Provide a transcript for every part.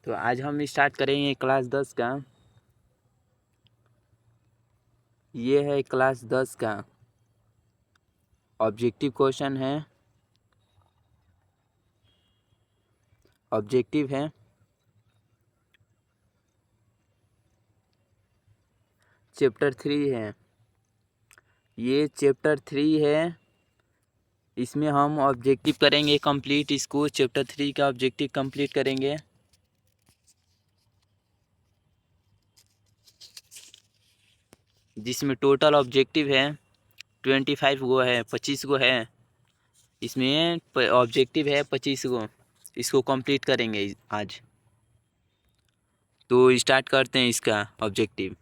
तो आज हम स्टार्ट करेंगे क्लास 10 का। ये है क्लास 10 का ऑब्जेक्टिव क्वेश्चन है। ऑब्जेक्टिव है चैप्टर 3 है। ये चैप्टर 3 है। इसमें हम ऑब्जेक्टिव करेंगे कंप्लीट। इसको चैप्टर 3 का ऑब्जेक्टिव कंप्लीट करेंगे। जिसमें टोटल ऑब्जेक्टिव है 25 गो है, 25 गो है। इसमें ऑब्जेक्टिव है 25 गो। इसको कंप्लीट करेंगे आज। तो स्टार्ट करते हैं इसका ऑब्जेक्टिव।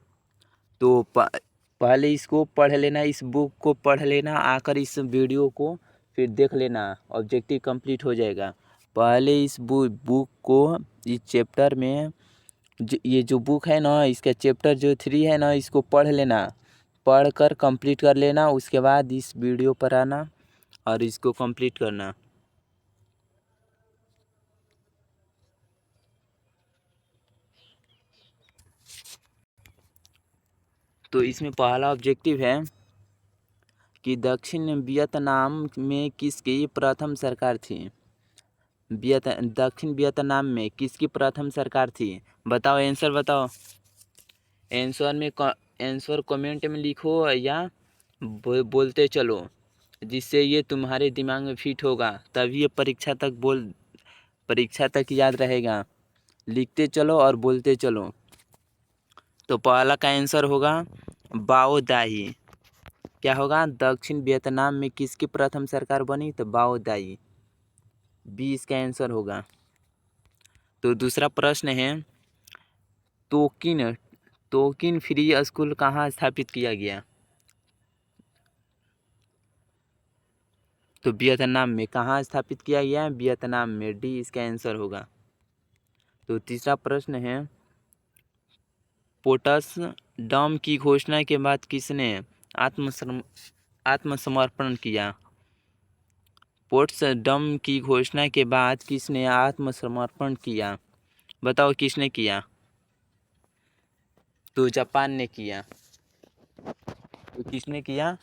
तो पहले इसको पढ़ लेना, इस बुक को पढ़ लेना, आकर इस वीडियो को फिर देख लेना, ऑब्जेक्टिव कंप्लीट हो जाएगा। पहले इस बुक को, इस चैप्टर में ये जो बुक है ना, इसका चैप्टर जो 3 है ना, इसको पढ़ लेना। पढ़ कर कंप्लीट कर लेना, उसके बाद इस वीडियो पर आना और इसको कंप्लीट करना। तो इसमें पहला ऑब्जेक्टिव है कि दक्षिण वियतनाम में किसकी प्रथम सरकार थी। दक्षिण वियतनाम में किसकी प्रथम सरकार थी? बताओ, आंसर बताओ। आंसर कमेंट में लिखो या बोलते चलो, जिससे ये तुम्हारे दिमाग में फिट होगा, तभी ये परीक्षा तक याद रहेगा। लिखते चलो और बोलते चलो। तो पहला का आंसर होगा बाओ दाई। क्या होगा? दक्षिण वियतनाम में किसकी प्रथम सरकार बनी? तो बाओ दाई, बी इसका आंसर होगा। तो दूसरा प्रश्न है, तोकिन फ्री स्कूल कहाँ स्थापित किया गया? तो वियतनाम में। कहाँ स्थापित किया गया? वियतनाम में, डी इसका आंसर होगा। तो तीसरा प्रश्न है, पोट्सडम की घोषणा के बाद किसने आत्मसमर्पण किया? पोट्सडम की घोषणा के बाद किसने आत्मसमर्पण किया? बताओ किसने किया? तो जापान ने किया। तो किसने किया?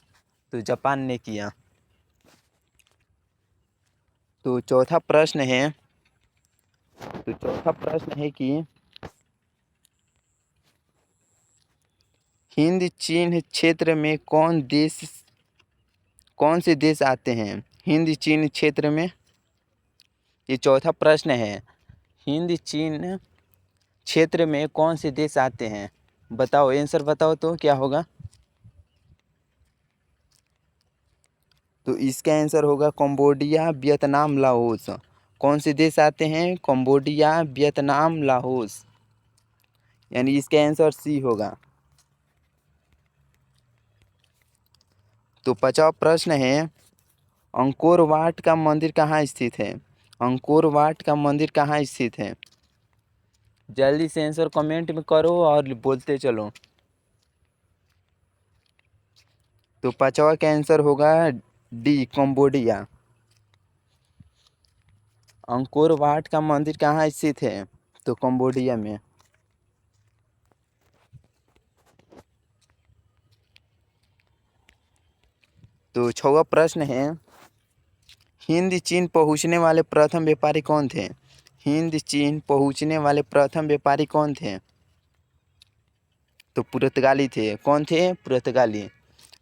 तो जापान ने किया। तो चौथा प्रश्न है कि हिंद चीन क्षेत्र में कौन से देश आते हैं? हिंद चीन क्षेत्र में, ये चौथा प्रश्न है। हिंद चीन क्षेत्र में कौन से देश आते हैं? बताओ, आंसर बताओ तो क्या होगा? तो इसका आंसर होगा कंबोडिया, वियतनाम, लाओस। कौन से देश आते हैं? कंबोडिया, वियतनाम, लाओस, यानी इसका आंसर सी होगा। तो 50वां प्रश्न है, अंकोर वाट का मंदिर कहाँ स्थित है? अंकोर वाट का मंदिर कहाँ स्थित है? जल्दी से आंसर कमेंट में करो और बोलते चलो। तो 5वां का आंसर होगा डी, कंबोडिया। अंकोर वाट का मंदिर कहाँ स्थित है? तो कंबोडिया में। तो 6वां प्रश्न है, हिंद चीन पहुंचने वाले प्रथम व्यापारी कौन थे? हिंद चीन पहुंचने वाले प्रथम व्यापारी कौन थे? तो पुर्तगाली थे। कौन थे? पुर्तगाली।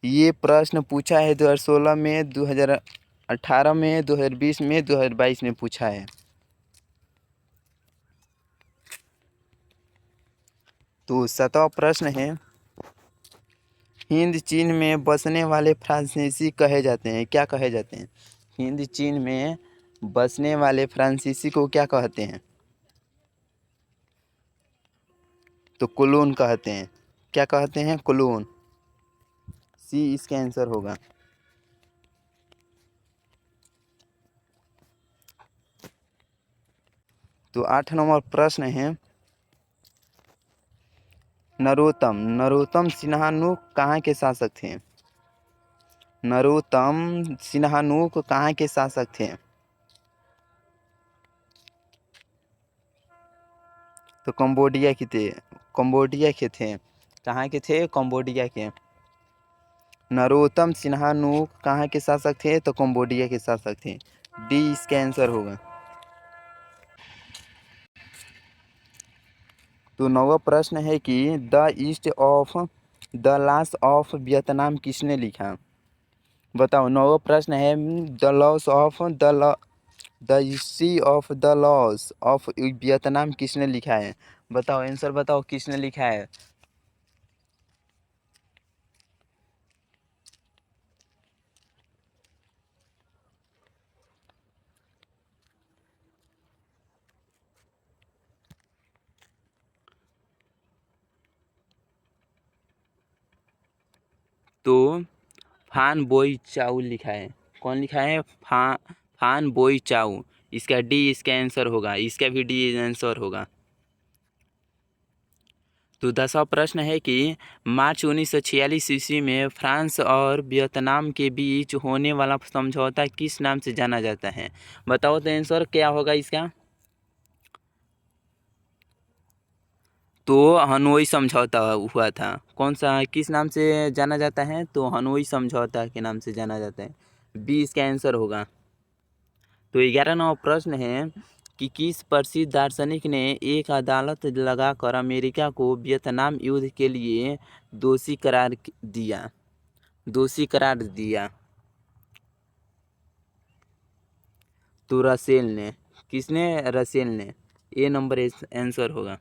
ये प्रश्न पूछा है 2016 में, 2018 में, 2020 में, 2022 में पूछा है। तो 7वां प्रश्न है, हिंद चीन में बसने वाले फ्रांसीसी कहे जाते हैं, क्या कहे जाते हैं? हिंद चीन में बसने वाले फ्रांसीसी को क्या कहते हैं? तो कोलोन कहते हैं। क्या कहते हैं? कोलोन, सी इसका आंसर होगा। तो 8 नंबर प्रश्न है, नरोत्तम सिंहानुक कहाँ के शासक थे? नरोत्तम सिंहानुक कहाँ के शासक थे? तो कंबोडिया के थे, कंबोडिया के थे। कहाँ के थे? कंबोडिया के। नरोत्तम सिन्हा नूक कहाँ के शासक थे? तो कंबोडिया के शासक थे। डी इसका आंसर होगा। तो नौवा प्रश्न है कि the east of the loss of Vietnam किसने लिखा? बताओ। नौवा प्रश्न है the loss of the history of the loss of Vietnam किसने लिखा है? बताओ, आंसर बताओ किसने लिखा है। तो फान बोई चाउ लिखा है। कौन लिखा है? फान बोई चाउ। इसका डी इसका आंसर होगा। इसका भी डी आंसर होगा। तो 10वां प्रश्न है कि मार्च 1946 ईस्वी में फ्रांस और वियतनाम के बीच होने वाला समझौता किस नाम से जाना जाता है? बताओ तो आंसर क्या होगा इसका। तो हनोई समझौता हुआ था। कौन सा, किस नाम से जाना जाता है? तो हनोई समझौता के नाम से जाना जाता है। बी इसका आंसर होगा। तो 11वां प्रश्न है कि किस प्रसिद्ध दार्शनिक ने एक अदालत लगाकर अमेरिका को वियतनाम युद्ध के लिए दोषी करार दिया? दोषी करार दिया। तो रसेल ने। किसने? रसेल ने। ए नंबर आंसर होगा।